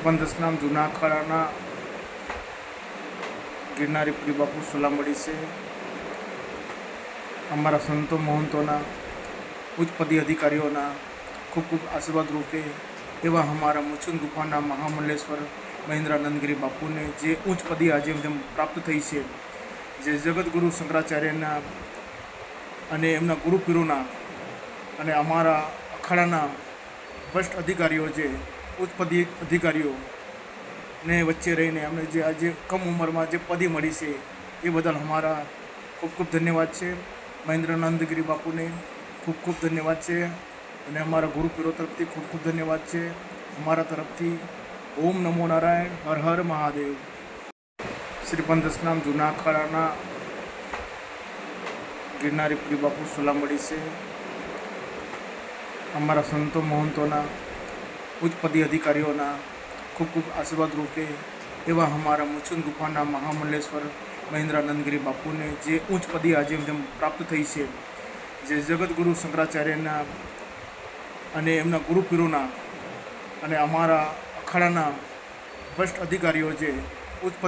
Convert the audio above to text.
पंदसनाम जूना अखाड़ा गिरनारी प्रिय बापू सोलामड़ी से अमरा संतो महंतों उच्च पदी अधिकारीओं खूब खूब आशीर्वाद रूपे एवं हमारा मुचुंद गुफा महामंडलेश्वर महेंद्रानंद गिरी बापू ने जे उच्च पदी आज प्राप्त थी है, जे जगतगुरु शंकराचार्य अने एमना गुरुपीरोना अने अमारा अखाड़ा भ्रष्ट अधिकारीओ जे उच्च पदी अधिकारीओ ने वच्चे रहीने अमने जे आज कम उम्र में जे पदी मળી છે એ બદલ हमारा खूब खूब धन्यवाद है। महेंद्रानंद गिरी बापू ने खूब खूब धन्यवाद है और हमारा गुरुपीरो तरफ खूब खूब धन्यवाद है। हमारा तरफ ओम नमो नारायण, हर हर महादेव। श्री पंदसनाम जूना अखाड़ा गिरनारी प्रिय बापू सोलामड़ी से अमरा संतो महंतों उच्च पदी अधिकारीओं खूब खूब आशीर्वाद रूपे एवं हमारा मुचुंद गुफा महामंडलेश्वर महेंद्रानंद गिरी बापू ने जे उच्च पदी आज प्राप्त थी है, जे जगतगुरु शंकराचार्य अने एमना गुरुपीरोना अने अमारा अखाड़ा भ्रष्ट अधिकारीओ जे उच्च पदी